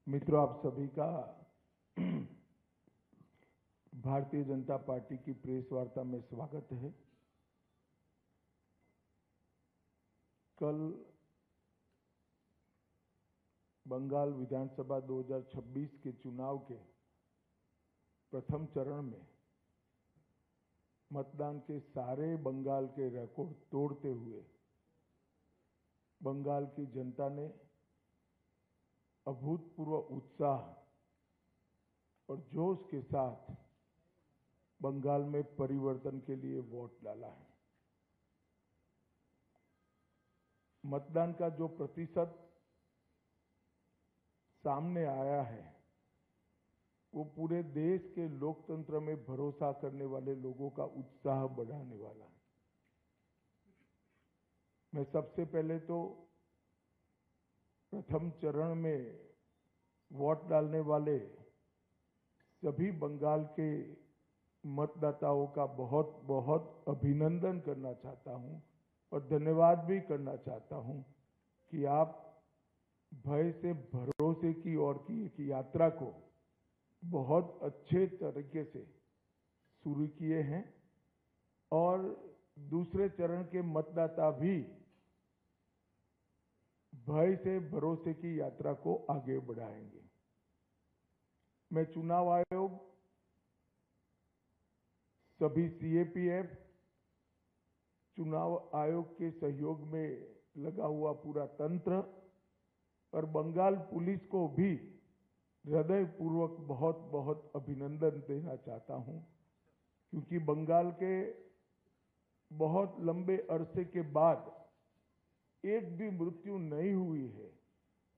मित्रों, आप सभी का भारतीय जनता पार्टी की प्रेस वार्ता में स्वागत है। कल बंगाल विधानसभा 2026 के चुनाव के प्रथम चरण में मतदान के सारे बंगाल के रिकॉर्ड तोड़ते हुए बंगाल की जनता ने अभूतपूर्व उत्साह और जोश के साथ बंगाल में परिवर्तन के लिए वोट डाला है। मतदान का जो प्रतिशत सामने आया है वो पूरे देश के लोकतंत्र में भरोसा करने वाले लोगों का उत्साह बढ़ाने वाला है। मैं सबसे पहले तो प्रथम चरण में वोट डालने वाले सभी बंगाल के मतदाताओं का बहुत बहुत अभिनंदन करना चाहता हूं और धन्यवाद भी करना चाहता हूं कि आप भय से भरोसे की ओर की एक यात्रा को बहुत अच्छे तरीके से शुरू किए हैं और दूसरे चरण के मतदाता भी भय से भरोसे की यात्रा को आगे बढ़ाएंगे। मैं चुनाव आयोग, सभी सीएपीएफ, चुनाव आयोग के सहयोग में लगा हुआ पूरा तंत्र और बंगाल पुलिस को भी हृदयपूर्वक बहुत बहुत अभिनंदन देना चाहता हूं, क्योंकि बंगाल के बहुत लंबे अरसे के बाद एक भी मृत्यु नहीं हुई है।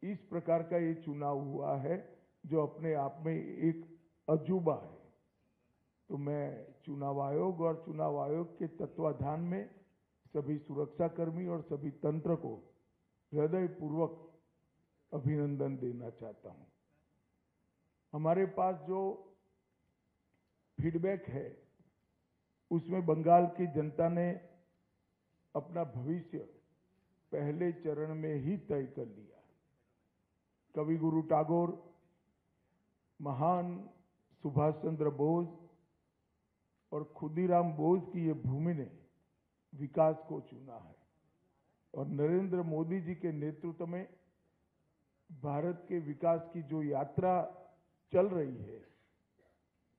इस प्रकार का ये चुनाव हुआ है जो अपने आप में एक अजूबा है। तो मैं चुनाव आयोग और चुनाव आयोग के तत्वाधान में सभी सुरक्षाकर्मी और सभी तंत्र को हृदयपूर्वक अभिनंदन देना चाहता हूं। हमारे पास जो फीडबैक है उसमें बंगाल की जनता ने अपना भविष्य पहले चरण में ही तय कर लिया। कवि गुरु टैगोर, महान सुभाष चंद्र बोस और खुदीराम बोस की ये भूमि ने विकास को चुना है और नरेंद्र मोदी जी के नेतृत्व में भारत के विकास की जो यात्रा चल रही है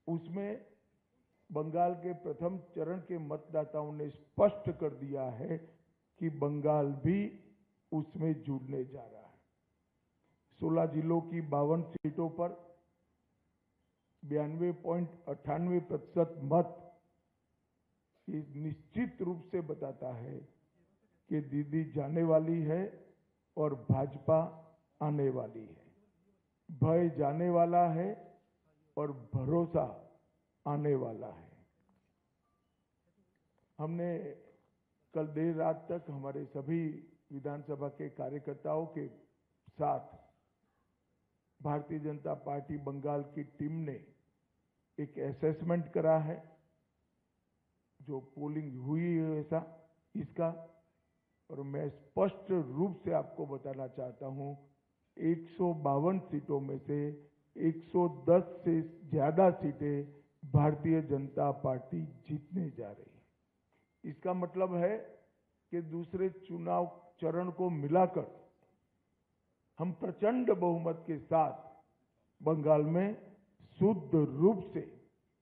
उसमें बंगाल के प्रथम चरण के मतदाताओं ने स्पष्ट कर दिया है कि बंगाल भी उसमें जुड़ने जा रहा है। 16 जिलों की 52 सीटों पर 92.98% मत निश्चित रूप से बताता है कि दीदी जाने वाली है और भाजपा आने वाली है। भय जाने वाला है और भरोसा आने वाला है। हमने कल देर रात तक हमारे सभी विधानसभा के कार्यकर्ताओं के साथ भारतीय जनता पार्टी बंगाल की टीम ने एक असेसमेंट करा है, जो पोलिंग हुई है इसका, और मैं स्पष्ट रूप से आपको बताना चाहता हूं 152 सीटों में से 110 से ज्यादा सीटें भारतीय जनता पार्टी जीतने जा रही है। इसका मतलब है कि दूसरे चुनाव चरण को मिलाकर हम प्रचंड बहुमत के साथ बंगाल में शुद्ध रूप से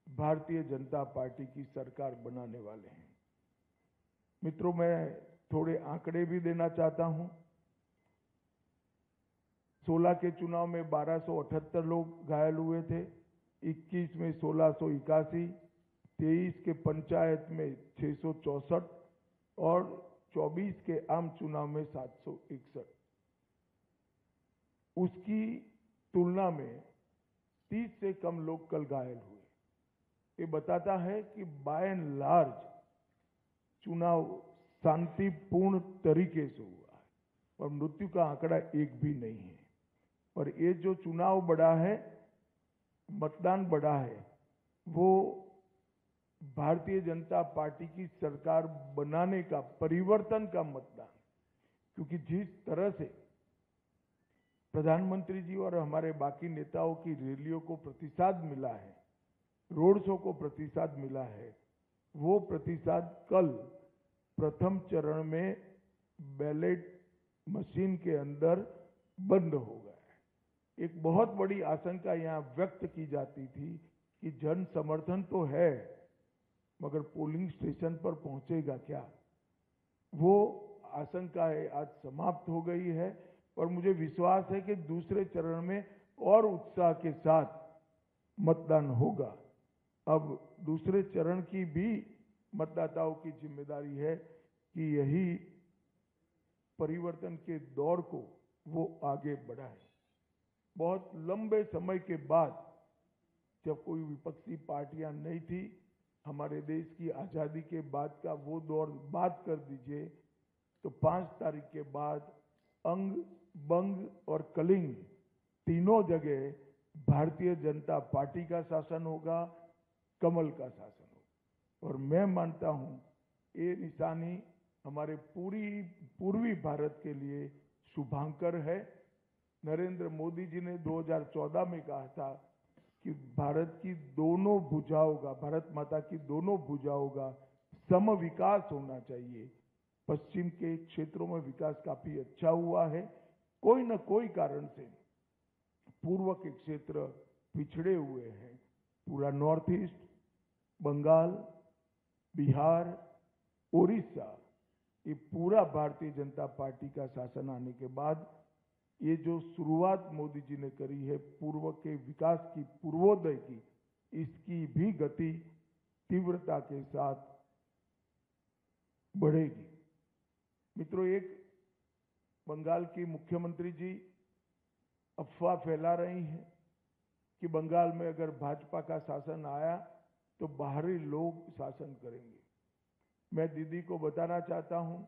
भारतीय जनता पार्टी की सरकार बनाने वाले हैं। मित्रों, मैं थोड़े आंकड़े भी देना चाहता हूं। 16 के चुनाव में 1278 लोग घायल हुए थे, 21 में 1681, 23 के पंचायत में 664 और 24 के आम चुनाव में 761। उसकी तुलना में 30 से कम लोग कल घायल हुए। ये बताता है कि बाय एंड लार्ज चुनाव शांतिपूर्ण तरीके से हुआ है और मृत्यु का आंकड़ा एक भी नहीं है। और ये जो चुनाव बढ़ा है, मतदान बढ़ा है, वो भारतीय जनता पार्टी की सरकार बनाने का, परिवर्तन का मतदान। क्योंकि जिस तरह से प्रधानमंत्री जी और हमारे बाकी नेताओं की रैलियों को प्रतिसाद मिला है, रोड शो को प्रतिसाद मिला है, वो प्रतिसाद कल प्रथम चरण में बैलेट मशीन के अंदर बंद हो गया है। एक बहुत बड़ी आशंका यहां व्यक्त की जाती थी कि जन समर्थन तो है, मगर पोलिंग स्टेशन पर पहुंचेगा क्या? वो आशंकाएं आज समाप्त हो गई है और मुझे विश्वास है कि दूसरे चरण में और उत्साह के साथ मतदान होगा। अब दूसरे चरण की भी मतदाताओं की जिम्मेदारी है कि यही परिवर्तन के दौर को वो आगे बढ़ाए। बहुत लंबे समय के बाद, जब कोई विपक्षी पार्टियां नहीं थी, हमारे देश की आजादी के बाद का वो दौर बात कर दीजिए, तो 5 तारीख के बाद अंग, बंग और कलिंग तीनों जगह भारतीय जनता पार्टी का शासन होगा, कमल का शासन होगा। और मैं मानता हूं ये निशानी हमारे पूर्वी भारत के लिए शुभांकर है। नरेंद्र मोदी जी ने 2014 में कहा था कि भारत की दोनों भुजाओं का, भारत माता की दोनों भुजाओं का सम विकास होना चाहिए। पश्चिम के क्षेत्रों में विकास काफी अच्छा हुआ है, कोई न कोई कारण से पूर्व के क्षेत्र पिछड़े हुए हैं। पूरा नॉर्थ ईस्ट, बंगाल, बिहार, उड़ीसा, ये पूरा भारतीय जनता पार्टी का शासन आने के बाद ये जो शुरुआत मोदी जी ने करी है पूर्व के विकास की, पूर्वोदय की, इसकी भी गति तीव्रता के साथ बढ़ेगी। मित्रों, एक बंगाल की मुख्यमंत्री जी अफवाह फैला रही हैं कि बंगाल में अगर भाजपा का शासन आया तो बाहरी लोग शासन करेंगे। मैं दीदी को बताना चाहता हूं,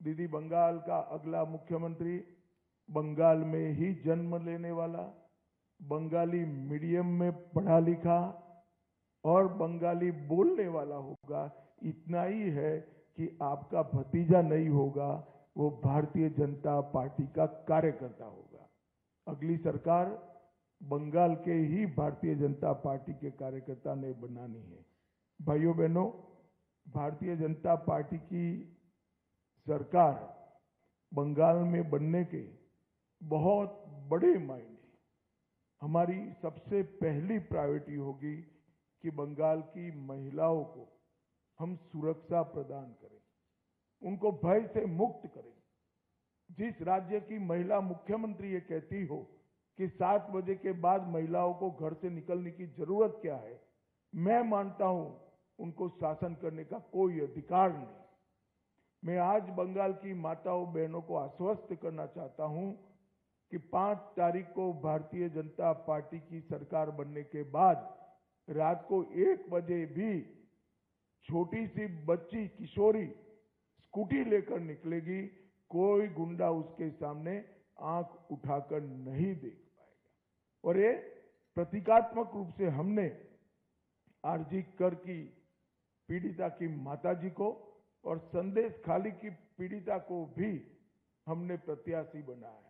दीदी बंगाल का अगला मुख्यमंत्री बंगाल में ही जन्म लेने वाला, बंगाली मीडियम में पढ़ा लिखा और बंगाली बोलने वाला होगा। इतना ही है कि आपका भतीजा नहीं होगा, वो भारतीय जनता पार्टी का कार्यकर्ता होगा। अगली सरकार बंगाल के ही भारतीय जनता पार्टी के कार्यकर्ता ने बनानी है। भाइयों बहनों, भारतीय जनता पार्टी की सरकार बंगाल में बनने के बहुत बड़े मायने, हमारी सबसे पहली प्रायोरिटी होगी कि बंगाल की महिलाओं को हम सुरक्षा प्रदान करें, उनको भय से मुक्त करें। जिस राज्य की महिला मुख्यमंत्री ये कहती हो कि 7 बजे के बाद महिलाओं को घर से निकलने की जरूरत क्या है, मैं मानता हूं उनको शासन करने का कोई अधिकार नहीं। मैं आज बंगाल की माताओं बहनों को आश्वस्त करना चाहता हूं कि 5 तारीख को भारतीय जनता पार्टी की सरकार बनने के बाद रात को 1 बजे भी छोटी सी बच्ची, किशोरी स्कूटी लेकर निकलेगी, कोई गुंडा उसके सामने आंख उठाकर नहीं देख पाएगा। और ये प्रतीकात्मक रूप से हमने आरजी कर की पीड़िता की माताजी को और संदेश खाली की पीड़िता को भी हमने प्रत्याशी बनाया।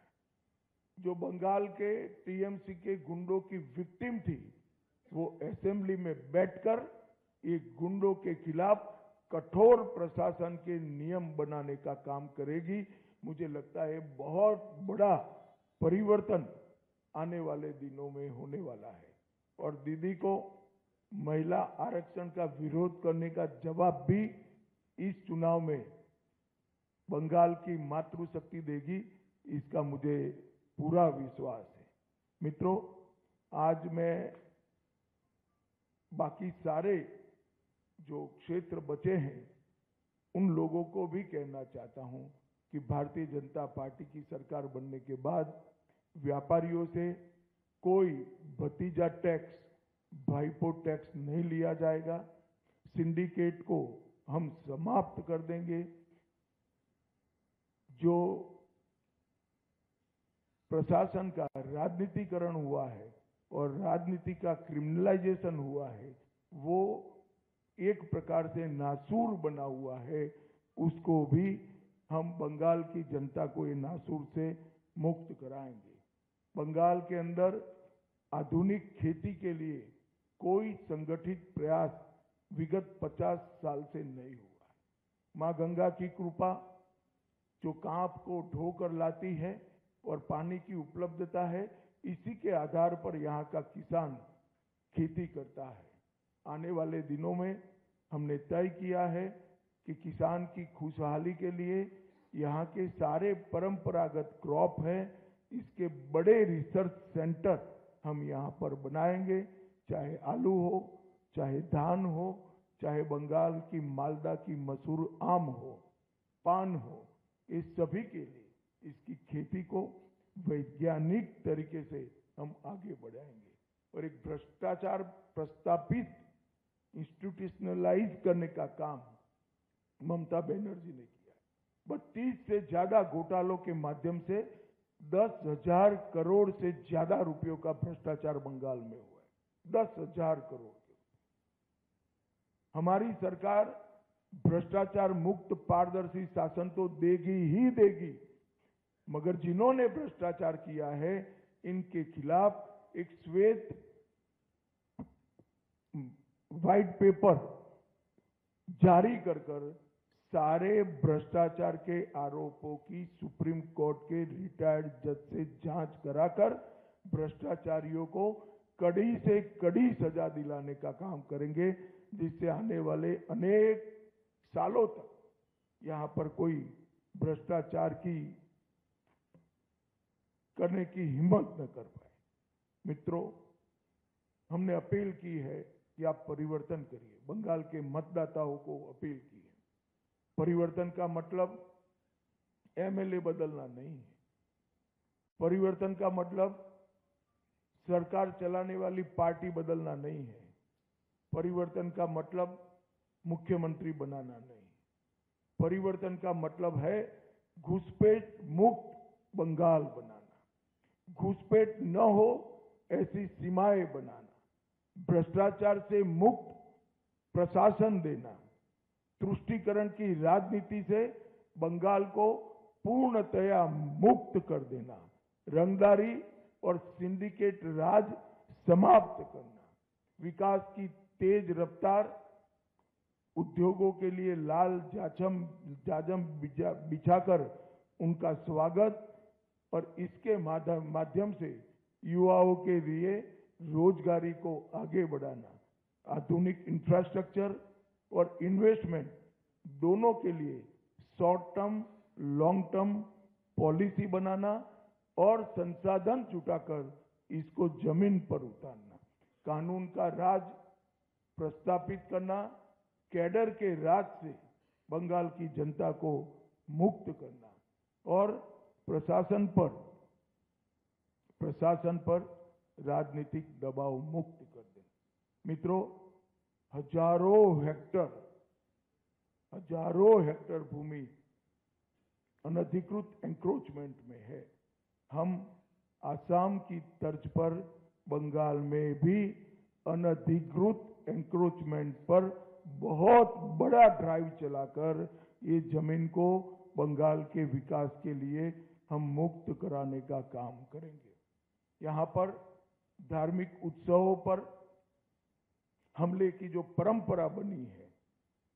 जो बंगाल के टीएमसी के गुंडों की विक्टिम थी, वो असेंबली में बैठकर ये गुंडों के खिलाफ कठोर प्रशासन के नियम बनाने का काम करेगी। मुझे लगता है बहुत बड़ा परिवर्तन आने वाले दिनों में होने वाला है। और दीदी को महिला आरक्षण का विरोध करने का जवाब भी इस चुनाव में बंगाल की मातृशक्ति देगी, इसका मुझे पूरा विश्वास है। मित्रों, आज मैं बाकी सारे जो क्षेत्र बचे हैं उन लोगों को भी कहना चाहता हूं कि भारतीय जनता पार्टी की सरकार बनने के बाद व्यापारियों से कोई भतीजा टैक्स, भाईपो टैक्स नहीं लिया जाएगा। सिंडिकेट को हम समाप्त कर देंगे। जो प्रशासन का राजनीतिकरण हुआ है और राजनीति का क्रिमिनलाइजेशन हुआ है, वो एक प्रकार से नासूर बना हुआ है, उसको भी हम बंगाल की जनता को ये नासूर से मुक्त कराएंगे। बंगाल के अंदर आधुनिक खेती के लिए कोई संगठित प्रयास विगत 50 साल से नहीं हुआ। मां गंगा की कृपा जो कांप को ढोकर लाती है और पानी की उपलब्धता है, इसी के आधार पर यहाँ का किसान खेती करता है। आने वाले दिनों में हमने तय किया है कि किसान की खुशहाली के लिए यहाँ के सारे परंपरागत क्रॉप है, इसके बड़े रिसर्च सेंटर हम यहाँ पर बनाएंगे, चाहे आलू हो, चाहे धान हो, चाहे बंगाल की मालदा की मसूर आम हो, पान हो, इस सभी के लिए इसकी खेती को वैज्ञानिक तरीके से हम आगे बढ़ाएंगे। और एक भ्रष्टाचार प्रस्तापित इंस्टीट्यूशनलाइज करने का काम ममता बनर्जी ने किया है। 32 से ज्यादा घोटालों के माध्यम से 10,000 करोड़ से ज्यादा रुपयों का भ्रष्टाचार बंगाल में हुआ है। 10,000 करोड़। हमारी सरकार भ्रष्टाचार मुक्त पारदर्शी शासन तो देगी ही देगी, मगर जिन्होंने भ्रष्टाचार किया है इनके खिलाफ एक श्वेत व्हाइट पेपर जारी कर सारे भ्रष्टाचार के आरोपों की सुप्रीम कोर्ट के रिटायर्ड जज से जांच कराकर भ्रष्टाचारियों को कड़ी से कड़ी सजा दिलाने का काम करेंगे, जिससे आने वाले अनेक सालों तक यहां पर कोई भ्रष्टाचार की करने की हिम्मत न कर पाए। मित्रों, हमने अपील की है कि आप परिवर्तन करिए। बंगाल के मतदाताओं को अपील की है। परिवर्तन का मतलब एमएलए बदलना नहीं है। परिवर्तन का मतलब सरकार चलाने वाली पार्टी बदलना नहीं है। परिवर्तन का मतलब मुख्यमंत्री बनाना नहीं। परिवर्तन का मतलब है घुसपैठ मुक्त बंगाल बनाना, घुसपैठ न हो ऐसी सीमाएं बनाना, भ्रष्टाचार से मुक्त प्रशासन देना, तुष्टीकरण की राजनीति से बंगाल को पूर्णतया मुक्त कर देना, रंगदारी और सिंडिकेट राज समाप्त करना, विकास की तेज रफ्तार, उद्योगों के लिए लाल जाजम बिछाकर उनका स्वागत और इसके माध्यम से युवाओं के लिए रोजगारी को आगे बढ़ाना, आधुनिक इंफ्रास्ट्रक्चर और इन्वेस्टमेंट दोनों के लिए short term long term policy बनाना और संसाधन जुटाकर इसको जमीन पर उतारना, कानून का राज प्रस्तापित करना, कैडर के राज से बंगाल की जनता को मुक्त करना और प्रशासन पर राजनीतिक दबाव मुक्त कर देना। मित्रों, हजारों हेक्टर भूमि अनधिकृत एंक्रोचमेंट में है। हम आसाम की तर्ज पर बंगाल में भी अनधिकृत एंक्रोचमेंट पर बहुत बड़ा ड्राइव चलाकर ये जमीन को बंगाल के विकास के लिए हम मुक्त कराने का काम करेंगे। यहाँ पर धार्मिक उत्सवों पर हमले की जो परंपरा बनी है,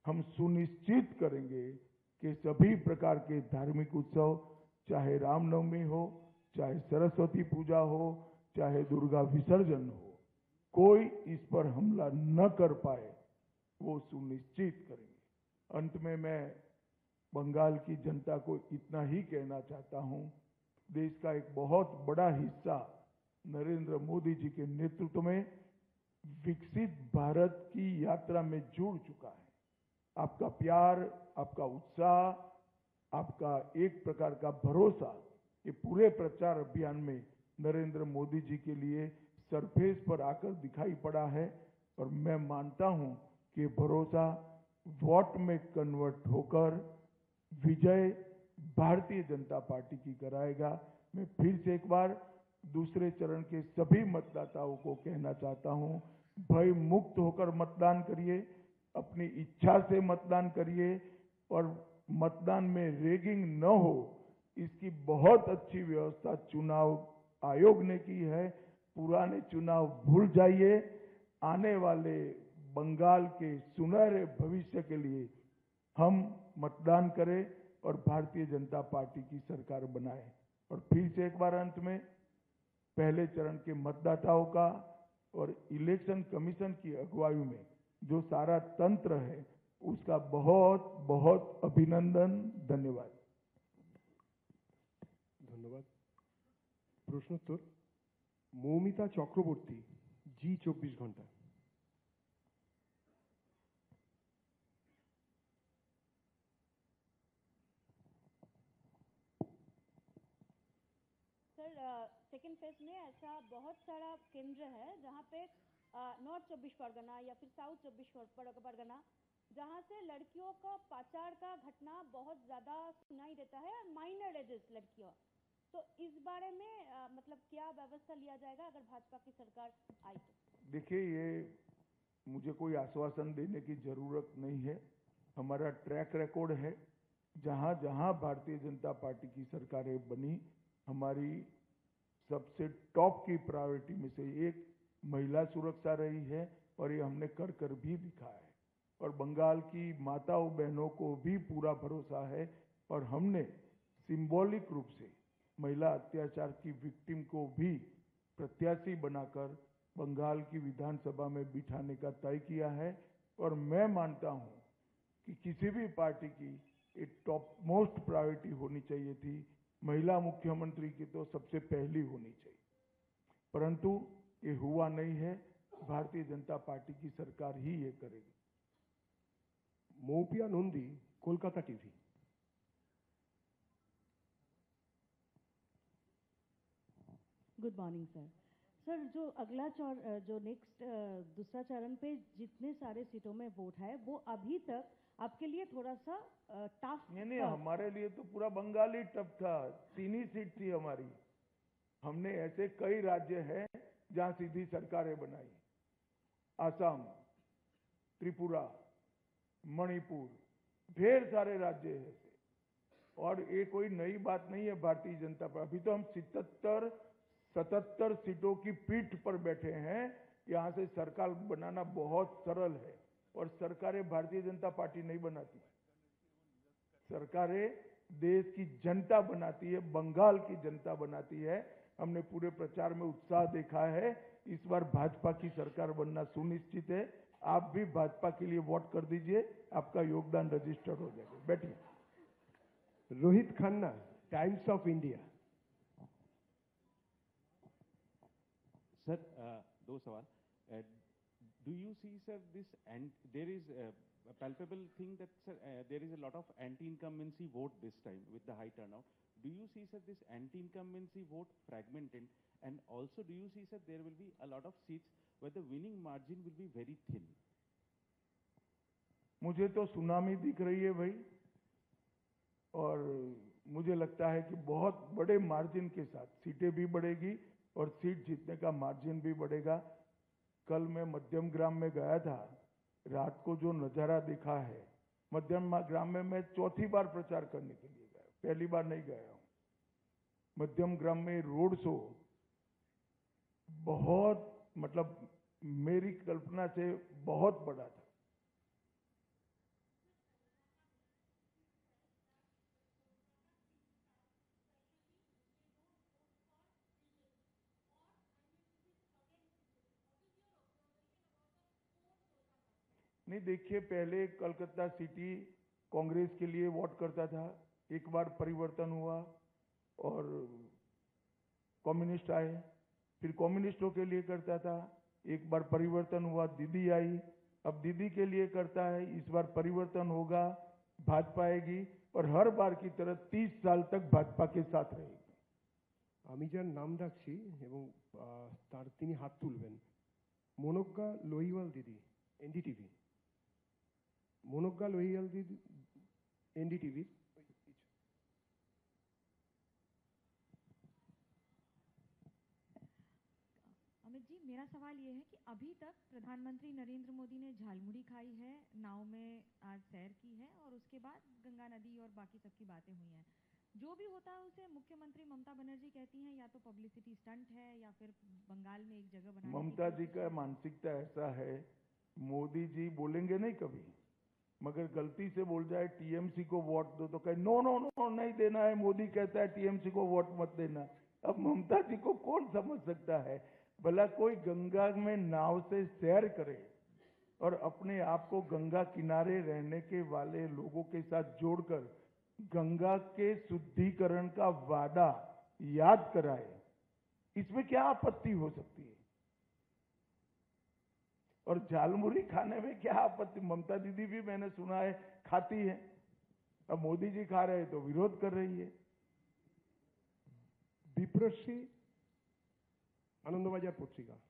हम सुनिश्चित करेंगे कि सभी प्रकार के धार्मिक उत्सव, चाहे रामनवमी हो, चाहे सरस्वती पूजा हो, चाहे दुर्गा विसर्जन हो, कोई इस पर हमला न कर पाए, वो सुनिश्चित करेंगे। अंत में मैं बंगाल की जनता को इतना ही कहना चाहता हूं, देश का एक बहुत बड़ा हिस्सा नरेंद्र मोदी जी के नेतृत्व में विकसित भारत की यात्रा में जुड़ चुका है। आपका प्यार, आपका उत्साह, आपका एक प्रकार का भरोसा, ये पूरे प्रचार अभियान में नरेंद्र मोदी जी के लिए सरफेस पर आकर दिखाई पड़ा है और मैं मानता हूं कि भरोसा वोट में कन्वर्ट होकर विजय भारतीय जनता पार्टी की कराएगा। मैं फिर से एक बार दूसरे चरण के सभी मतदाताओं को कहना चाहता हूं, भय मुक्त होकर मतदान करिए, अपनी इच्छा से मतदान करिए और मतदान में रेगिंग न हो, इसकी बहुत अच्छी व्यवस्था चुनाव आयोग ने की है। पुराने चुनाव भूल जाइए, आने वाले बंगाल के सुनहरे भविष्य के लिए हम मतदान करें और भारतीय जनता पार्टी की सरकार बनाएं। और फिर से एक बार अंत में पहले चरण के मतदाताओं का और इलेक्शन कमीशन की अगुवाई में जो सारा तंत्र है उसका बहुत बहुत अभिनंदन, धन्यवाद। धन्यवाद। प्रश्नोत्तर मौमिता चक्रवर्ती, जी 24 घंटा। सर, सेकेंड फेज में ऐसा बहुत सारा केंद्र है जहाँ पे नॉर्थ 24 परगना या फिर साउथ 24 परगना, जहाँ से लड़कियों का पाचार का घटना बहुत ज्यादा सुनाई देता है, माइनर एजेस लड़कियों। तो इस बारे में मतलब क्या व्यवस्था लिया जाएगा अगर भाजपा की सरकार आई तो? देखिए, ये मुझे कोई आश्वासन देने की जरूरत नहीं है। हमारा ट्रैक रिकॉर्ड है, जहां जहां भारतीय जनता पार्टी की सरकारें बनी, हमारी सबसे टॉप की प्रायोरिटी में से एक महिला सुरक्षा रही है और ये हमने कर कर भी दिखाया है। और बंगाल की माताओं बहनों को भी पूरा भरोसा है और हमने सिंबॉलिक रूप से महिला अत्याचार की विक्टिम को भी प्रत्याशी बनाकर बंगाल की विधानसभा में बिठाने का तय किया है। और मैं मानता हूं कि किसी भी पार्टी की एक टॉप मोस्ट प्रायोरिटी होनी चाहिए थी, महिला मुख्यमंत्री की तो सबसे पहली होनी चाहिए, परंतु ये हुआ नहीं है। भारतीय जनता पार्टी की सरकार ही ये करेगी। Moupiya Nandi, Kolkata TV. Good morning sir. Sir, जो अगला जो नेक्स्ट दूसरा चरण पे जितने सारे सीटों में वोट है वो अभी तक आपके लिए थोड़ा सा टफ? नहीं, हमारे लिए तो पूरा बंगाल ही टफ था। 3 ही सीट थी हमारी। हमने ऐसे कई राज्य हैं जहां सीधी सरकारें बनाई, असम, त्रिपुरा, मणिपुर, ढेर सारे राज्य हैं ऐसे। और ये कोई नई बात नहीं है भारतीय जनता पार्टी। अभी तो हम 77 सीटों की पीठ पर बैठे हैं। यहां से सरकार बनाना बहुत सरल है और सरकारें भारतीय जनता पार्टी नहीं बनाती, सरकारें देश की जनता बनाती है, बंगाल की जनता बनाती है। हमने पूरे प्रचार में उत्साह देखा है। इस बार भाजपा की सरकार बनना सुनिश्चित है। आप भी भाजपा के लिए वोट कर दीजिए, आपका योगदान रजिस्टर्ड हो जाएगा। बैठिए। Rohit Khanna, times of India. Sir, दो सवाल। Do you see, sir, this, and there is a palpable thing that, sir, there is a lot of anti-incumbency vote this time with the high turnout. Do you see, sir, this anti-incumbency vote fragmented? And also, do you see, sir, there will be a lot of seats where the winning margin will be very thin? मुझे तो tsunami दिख रही है भाई, और मुझे लगता है कि बहुत बड़े मार्जिन के साथ सीटें भी बढ़ेगी और सीट जीतने का मार्जिन भी बढ़ेगा। कल मैं मध्यम ग्राम में गया था, रात को जो नजारा देखा है, मध्यम ग्राम में मैं चौथी बार प्रचार करने के लिए गया, पहली बार नहीं गया हूं। मध्यम ग्राम में रोड शो बहुत, मतलब मेरी कल्पना से बहुत बड़ा था। नहीं, देखिए, पहले कलकत्ता सिटी कांग्रेस के लिए वोट करता था, एक बार परिवर्तन हुआ और कम्युनिस्ट आए, फिर कम्युनिस्टों के लिए करता था, एक बार परिवर्तन हुआ, दीदी आई, अब दीदी के लिए करता है। इस बार परिवर्तन होगा, भाजपा आएगी और हर बार की तरह 30 साल तक भाजपा के साथ रहेगी। আমি যার নাম ডাকছি এবং তার তিনি হাত তুলবেন, মনোজ্ঞা লোহিওয়াল দিদি, এনডিটিভি। মনোজ্ঞা লোহিয়াল দিদি, एनडीटीवी। अमित जी, मेरा सवाल ये है कि अभी तक प्रधानमंत्री नरेंद्र मोदी ने झालमुड़ी खाई है, नाव में आज सैर की है और उसके बाद गंगा नदी और बाकी सबकी बातें हुई हैं। जो भी होता है उसे मुख्यमंत्री ममता बनर्जी कहती हैं या तो पब्लिसिटी स्टंट है या फिर बंगाल में एक जगह बनाने की ममता जी कोशिश का है। मानसिकता ऐसा है, मोदी जी बोलेंगे नहीं कभी, मगर गलती से बोल जाए टीएमसी को वोट दो तो कहे नो नो नो नहीं देना है, मोदी कहता है टीएमसी को वोट मत देना। अब ममता जी को कौन समझ सकता है? भला कोई गंगा में नाव से सैर करे और अपने आप को गंगा किनारे रहने के वाले लोगों के साथ जोड़कर गंगा के शुद्धिकरण का वादा याद कराए, इसमें क्या आपत्ति हो सकती है? और झालमुरी खाने में क्या आपत्ति? ममता दीदी भी मैंने सुना है खाती है, अब मोदी जी खा रहे हैं तो विरोध कर रही है। दीप्रश्री, आनंदबाजार पत्रिका।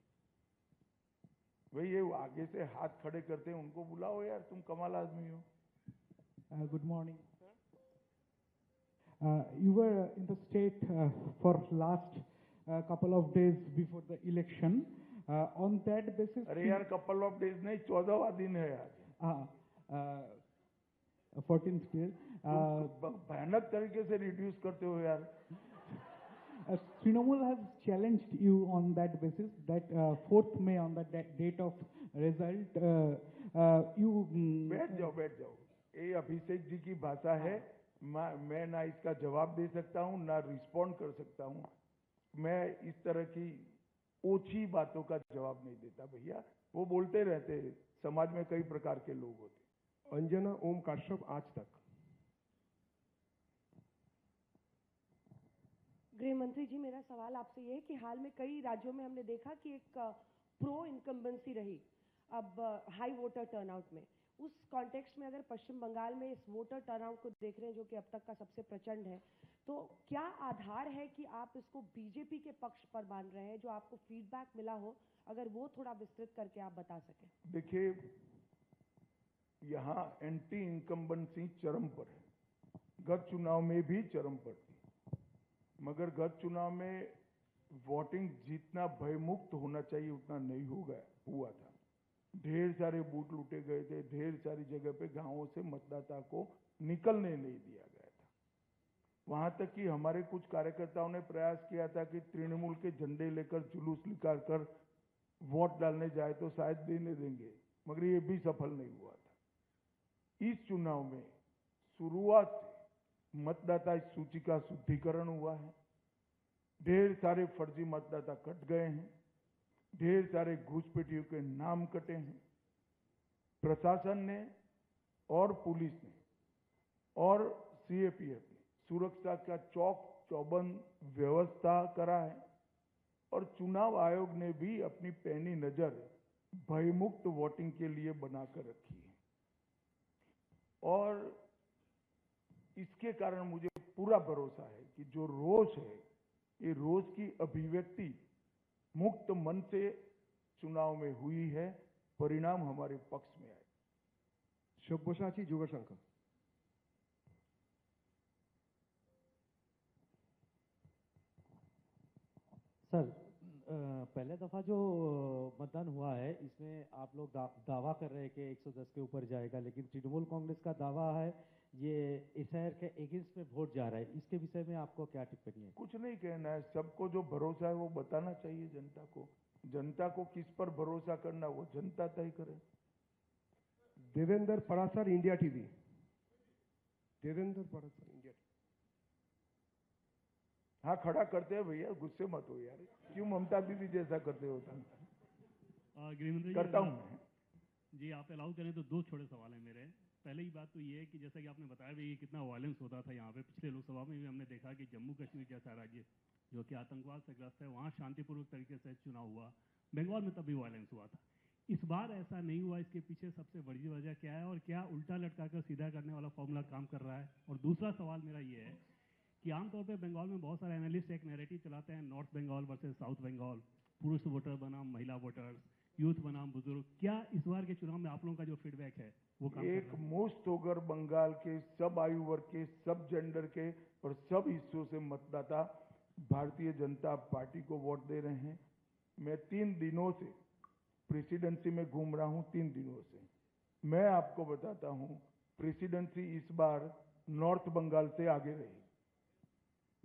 भाई ये आगे से हाथ खड़े करते हैं, उनको बुलाओ यार, तुम कमाल आदमी हो। Good morning. You were in the state for last couple of days before the election. On that basis, अरे यार कपल ऑफ डेज नहीं, 14वां दिन है आज। 14th day. भयानक तरीके से रिड्यूस करते हो यार। Trinamool has challenged you on that basis that 4th May on the date of result, you. बैठ जाओ। ये अभिषेक जी की भाषा है, मैं ना इसका जवाब दे सकता हूँ ना रिस्पॉन्ड कर सकता हूँ। मैं इस तरह की ओछी बातों का जवाब नहीं देता भैया, वो बोलते रहते हैं, समाज में कई प्रकार के लोग होते। अंजना ओम काश्यप, आज तक। गृह मंत्री जी, मेरा सवाल आपसे ये है कि हाल में कई राज्यों में हमने देखा कि एक प्रो इनकम्बेंसी रही अब हाई वोटर टर्नआउट में। उस कॉन्टेक्स्ट में अगर पश्चिम बंगाल में इस वोटर टर्नआउट को देख रहे हैं जो कि अब तक का सबसे प्रचंड है, तो क्या आधार है कि आप इसको बीजेपी के पक्ष पर मान रहे हैं? जो आपको फीडबैक मिला हो, अगर वो थोड़ा विस्तृत करके आप बता सकें। देखिए, यहाँ एंटी इनकम्बेंसी चरम पर है, गत चुनाव में भी चरम पर थी, मगर गत चुनाव में वोटिंग जितना भयमुक्त होना चाहिए उतना नहीं हुआ था। ढेर सारे बूथ लूटे गए थे, ढेर सारी जगह पे गांवों से मतदाता को निकलने नहीं दिया गया था। वहां तक कि हमारे कुछ कार्यकर्ताओं ने प्रयास किया था कि तृणमूल के झंडे लेकर जुलूस निकाल कर वोट डालने जाए तो शायद देने देंगे, मगर ये भी सफल नहीं हुआ था। इस चुनाव में शुरुआत से मतदाता सूची का शुद्धिकरण हुआ है, ढेर सारे फर्जी मतदाता कट गए हैं, ढेर सारे घुसपैठियों के नाम कटे हैं। प्रशासन ने और पुलिस ने और सीएपीएफ ने सुरक्षा का चौक चौबंद व्यवस्था करा है और चुनाव आयोग ने भी अपनी पैनी नजर भयमुक्त वोटिंग के लिए बनाकर रखी है। और इसके कारण मुझे पूरा भरोसा है कि जो रोष है, ये रोष की अभिव्यक्ति मुक्त मन से चुनाव में हुई है, परिणाम हमारे पक्ष में आए। सब्यसाची, जुगशंकर। सर, पहले दफा जो मतदान हुआ है इसमें आप लोग दावा कर रहे हैं कि 110 के ऊपर जाएगा, लेकिन तृणमूल कांग्रेस का दावा है ये एसआईआर के अगेंस्ट में वोट जा रहा है। इसके विषय में आपको क्या टिप्पणी है? कुछ नहीं कहना है, सबको जो भरोसा है वो बताना चाहिए जनता को। जनता को किस पर भरोसा करना वो जनता तय करे। Devendra Parashar, India TV. Devendra Parashar, India TV. हाँ, खड़ा करते हैं भैया, गुस्से मत हो यार, क्यों ममता दीदी जैसा करते हो? गृहमंत्री करता हूँ मैं जी, आप अलाउ करें तो दो छोटे सवाल हैं मेरे। पहले ही बात तो ये है कि जैसा कि आपने बताया भी कितना वायलेंस होता था यहाँ पे, पिछले लोकसभा में भी हमने देखा कि जम्मू कश्मीर जैसा राज्य जो कि आतंकवाद से ग्रस्त है, वहाँ शांतिपूर्वक तरीके से चुनाव हुआ। बंगाल में तब भी वायलेंस हुआ था, इस बार ऐसा नहीं हुआ। इसके पीछे सबसे बड़ी वजह क्या है और क्या उल्टा लटका कर सीधा करने वाला फॉर्मूला काम कर रहा है? और दूसरा सवाल मेरा ये है कि आमतौर पर बंगाल में बहुत सारे एनालिस्ट एक नैरेटिव चलाते हैं, north Bengal versus south Bengal, पुरुष वोटर बनाम महिला वोटर्स, यूथ बनाम बुजुर्ग। क्या इस बार के चुनाव में आप लोगों का जो फीडबैक है वो काम एक मुश्त होकर बंगाल के सब आयु वर्ग के, सब जेंडर के और सब हिस्सों से मतदाता भारतीय जनता पार्टी को वोट दे रहे हैं। मैं 3 दिनों से प्रेसिडेंसी में घूम रहा हूं, 3 दिनों से मैं आपको बताता हूं, प्रेसिडेंसी इस बार नॉर्थ बंगाल से आगे रही।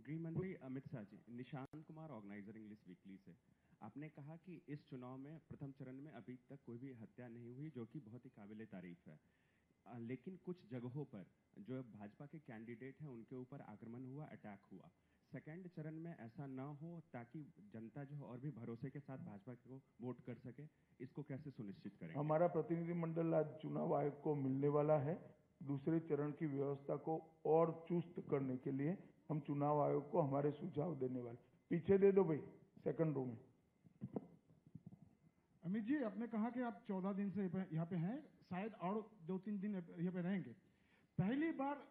गृह मंत्री Amit Shah ji, Nishant Kumar, organiser English weekly से। आपने कहा कि इस चुनाव में प्रथम चरण में अभी तक कोई भी हत्या नहीं हुई, जो कि बहुत ही काबिले तारीफ है। लेकिन कुछ जगहों पर जो भाजपा के कैंडिडेट हैं उनके ऊपर आक्रमण हुआ, अटैक हुआ। सेकंड चरण में ऐसा ना हो ताकि जनता जो और भी भरोसे के साथ भाजपा को वोट कर सके, इसको कैसे सुनिश्चित करेंगे? हमारा प्रतिनिधिमंडल आज चुनाव आयोग को मिलने वाला है। दूसरे चरण की व्यवस्था को और चुस्त करने के लिए हम चुनाव आयोग को हमारे सुझाव देने वाले। पीछे दे दो भाई, सेकंड रो में। अमित जी, आपने कहा कि आप 14 दिन से यहाँ पे हैं, शायद और 2-3 दिन यहाँ पे रहेंगे। पहली बार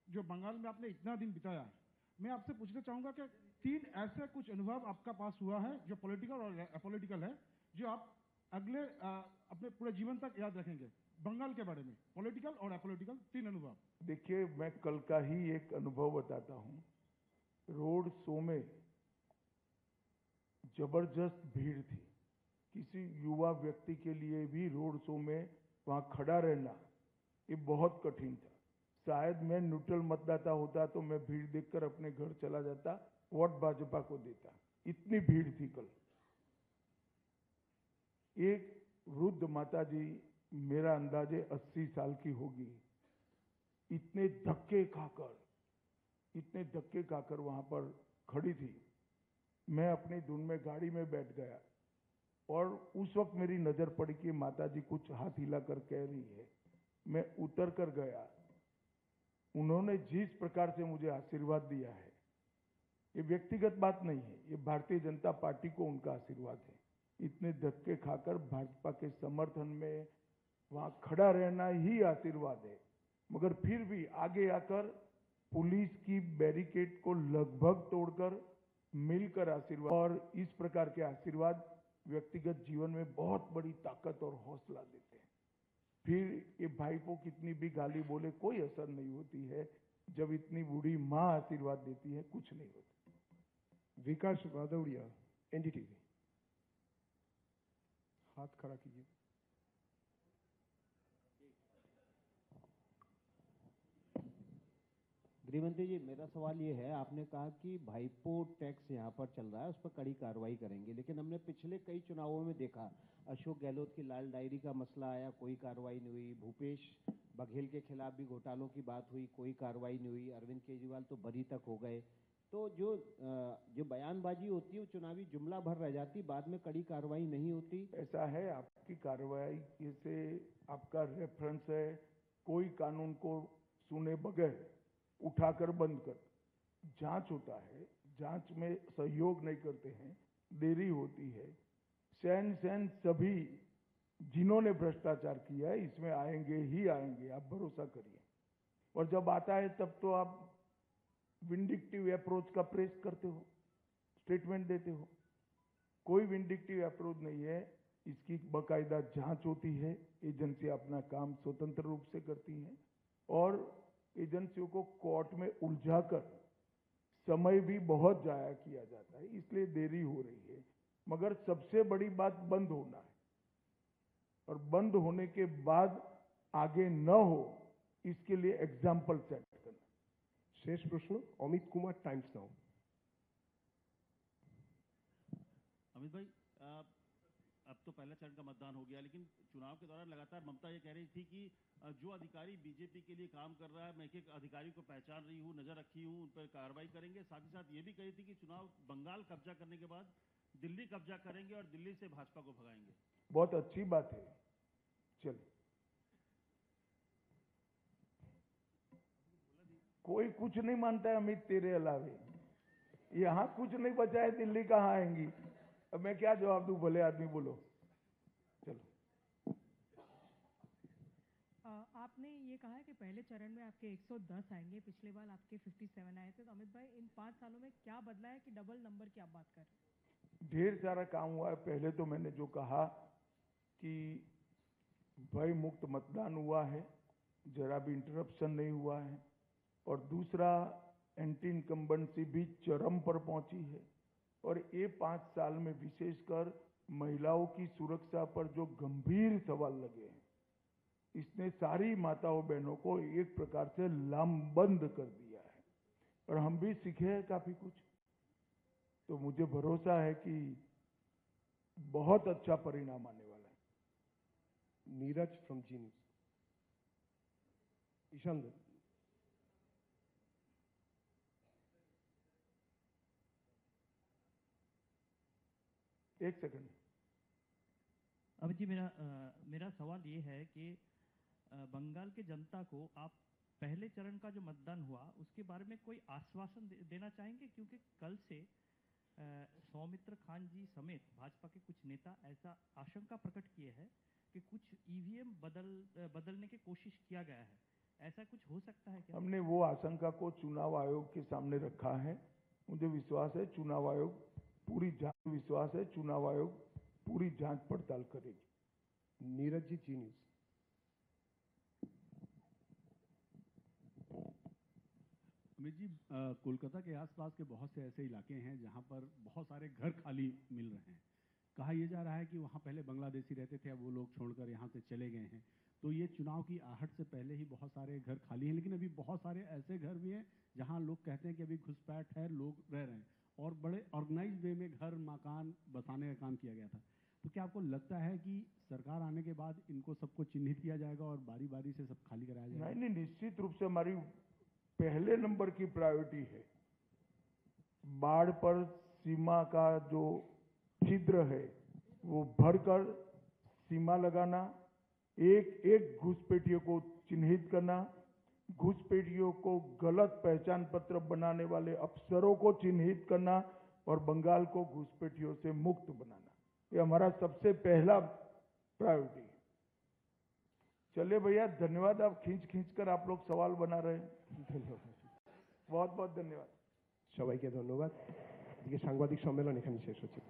जो बंगाल में आपने इतना दिन बिताया, मैं आपसे पूछना चाहूंगा कि 3 ऐसे कुछ अनुभव आपका पास हुआ है जो पॉलिटिकल और अपॉलिटिकल है, जो आप अगले अपने पूरे जीवन तक याद रखेंगे बंगाल के बारे में, पॉलिटिकल और अपॉलिटिकल 3 अनुभव। देखिए, मैं कल का ही एक अनुभव बताता हूं। रोड शो में जबरदस्त भीड़ थी। किसी युवा व्यक्ति के लिए भी रोड शो में वहां खड़ा रहना ये बहुत कठिन था। शायद मैं न्यूट्रल मतदाता होता तो मैं भीड़ देखकर अपने घर चला जाता, वोट भाजपा को देता। इतनी भीड़ थी कल। एक वृद्ध माता जी, मेरा अंदाजे 80 साल की होगी, इतने धक्के खाकर वहां पर खड़ी थी। मैं अपनी धुन में गाड़ी में बैठ गया और उस वक्त मेरी नजर पड़ी कि माता जी कुछ हाथ हिलाकर कह रही है। मैं उतर कर गया। उन्होंने जिस प्रकार से मुझे आशीर्वाद दिया है, ये व्यक्तिगत बात नहीं है, ये भारतीय जनता पार्टी को उनका आशीर्वाद है। इतने धक्के खाकर भाजपा के समर्थन में वहां खड़ा रहना ही आशीर्वाद है। मगर फिर भी आगे आकर पुलिस की बैरिकेड को लगभग तोड़कर मिलकर आशीर्वाद, और इस प्रकार के आशीर्वाद व्यक्तिगत जीवन में बहुत बड़ी ताकत और हौसला देते हैं। फिर ये भाईपो कितनी भी गाली बोले कोई असर नहीं होती है। जब इतनी बूढ़ी माँ आशीर्वाद देती है, कुछ नहीं होता। विकास वादौड़िया, एनडीटीवी। हाथ खड़ा कीजिए। गृहमंत्री जी, मेरा सवाल ये है, आपने कहा कि भाईपो टैक्स यहाँ पर चल रहा है, उस पर कड़ी कार्रवाई करेंगे, लेकिन हमने पिछले कई चुनावों में देखा, अशोक गहलोत की लाल डायरी का मसला आया, कोई कार्रवाई नहीं हुई। भूपेश बघेल के खिलाफ भी घोटालों की बात हुई, कोई कार्रवाई नहीं हुई। अरविंद केजरीवाल तो बरी तक हो गए। तो जो बयानबाजी होती है वो चुनावी जुमला भर रह जाती, बाद में कड़ी कार्रवाई नहीं होती। ऐसा है, आपकी कार्रवाई से आपका रेफरेंस है, कोई कानून को सुने बगैर उठाकर बंद कर। जांच होता है, जांच में सहयोग नहीं करते हैं, देरी होती है। सैन सभी जिन्होंने भ्रष्टाचार किया है इसमें आएंगे ही आएंगे, आप भरोसा करिए। और जब आता है तब तो आप विंडिक्टिव अप्रोच का प्रेस करते हो, स्टेटमेंट देते हो। कोई विंडिक्टिव अप्रोच नहीं है, इसकी बाकायदा जांच होती है। एजेंसी अपना काम स्वतंत्र रूप से करती हैं और एजेंसियों को कोर्ट में उलझाकर समय भी बहुत जाया किया जाता है, इसलिए देरी हो रही है। मगर सबसे बड़ी बात बंद होना है, और बंद होने के बाद आगे न हो इसके लिए एग्जाम्पल सेट करना। शेष प्रश्न अमित कुमार, टाइम्स नाउ। अमित भाई, अब तो पहला चरण का मतदान हो गया, लेकिन चुनाव के दौरान लगातार ममता ये कह रही थी कि जो अधिकारी बीजेपी के लिए काम कर रहा है, मैं एक अधिकारी को पहचान रही हूँ, नजर रखी हूँ, उन पर कार्रवाई करेंगे। साथ ही साथ ये भी कही थी कि चुनाव बंगाल कब्जा करने के बाद दिल्ली कब्जा करेंगे और दिल्ली से भाजपा को भगाएंगे। बहुत अच्छी बात है। चल, कोई कुछ नहीं मानता है अमित तेरे अलावे। यहाँ कुछ नहीं बचा है, दिल्ली कहाँ आएंगी? अब मैं क्या जवाब दूं? भले आदमी बोलो। चलो, आपने ये कहा है कि पहले चरण में आपके 110 आएंगे, पिछले बार आपके 57 आए थे। तो अमित भाई, इन 5 सालों में क्या बदला है कि डबल नंबर की आप बात कर रहे हैं? ढेर सारा काम हुआ है। पहले तो मैंने जो कहा कि भय मुक्त मतदान हुआ है, जरा भी इंटरप्शन नहीं हुआ है। और दूसरा, एंटी इनकम्बेंसी भी चरम पर पहुंची है। और ये 5 साल में विशेषकर महिलाओं की सुरक्षा पर जो गंभीर सवाल लगे हैं, इसने सारी माताओं बहनों को एक प्रकार से लामबंद कर दिया है। और हम भी सीखे हैं काफी कुछ। तो मुझे भरोसा है कि बहुत अच्छा परिणाम आने वाला है। Neeraj from Zee News. Ishan Dutt. एक सेकंड। अमित जी, मेरा सवाल ये है कि बंगाल के जनता को आप पहले चरण का जो मतदान हुआ उसके बारे में कोई आश्वासन देना चाहेंगे, क्योंकि कल से सौमित्र खान जी समेत भाजपा के कुछ नेता ऐसा आशंका प्रकट किए हैं कि कुछ ईवीएम बदलने की कोशिश किया गया है। ऐसा कुछ हो सकता है क्या? हमने वो आशंका को चुनाव आयोग के सामने रखा है। मुझे विश्वास है चुनाव आयोग पूरी जांच पड़ताल करेगी। नीरज जी, जी न्यूज। अमित जी, कोलकाता के आसपास के बहुत से ऐसे इलाके हैं जहां पर बहुत सारे घर खाली मिल रहे हैं। कहा यह जा रहा है कि वहां पहले बांग्लादेशी रहते थे, अब वो लोग छोड़कर यहां से चले गए हैं। तो ये चुनाव की आहट से पहले ही बहुत सारे घर खाली हैं, लेकिन अभी बहुत सारे ऐसे घर भी हैं जहां लोग कहते हैं कि अभी घुसपैठ है, लोग रह रहे हैं और बड़े ऑर्गेनाइज वे में घर मकान बसाने का काम किया गया था। तो क्या आपको लगता है कि सरकार आने के बाद इनको सबको चिन्हित किया जाएगा और बारी बारी से सब खाली कराया जाएगा? नहीं, निश्चित रूप से हमारी पहले नंबर की प्रायोरिटी है बाढ़ पर सीमा का जो छिद्र है वो भरकर सीमा लगाना, एक एक घुसपैठियों को चिन्हित करना, घुसपैठियों को गलत पहचान पत्र बनाने वाले अफसरों को चिन्हित करना और बंगाल को घुसपैठियों से मुक्त बनाना, ये हमारा सबसे पहला प्रायोरिटी है। चलिए भैया, धन्यवाद। आप खींच कर आप लोग सवाल बना रहे हैं। ধন্যবাদ। बहुत बहुत धन्यवाद। সবাইকে ধন্যবাদ। আজকে সাংবাদিক সম্মেলন এখানে শেষ হচ্ছে।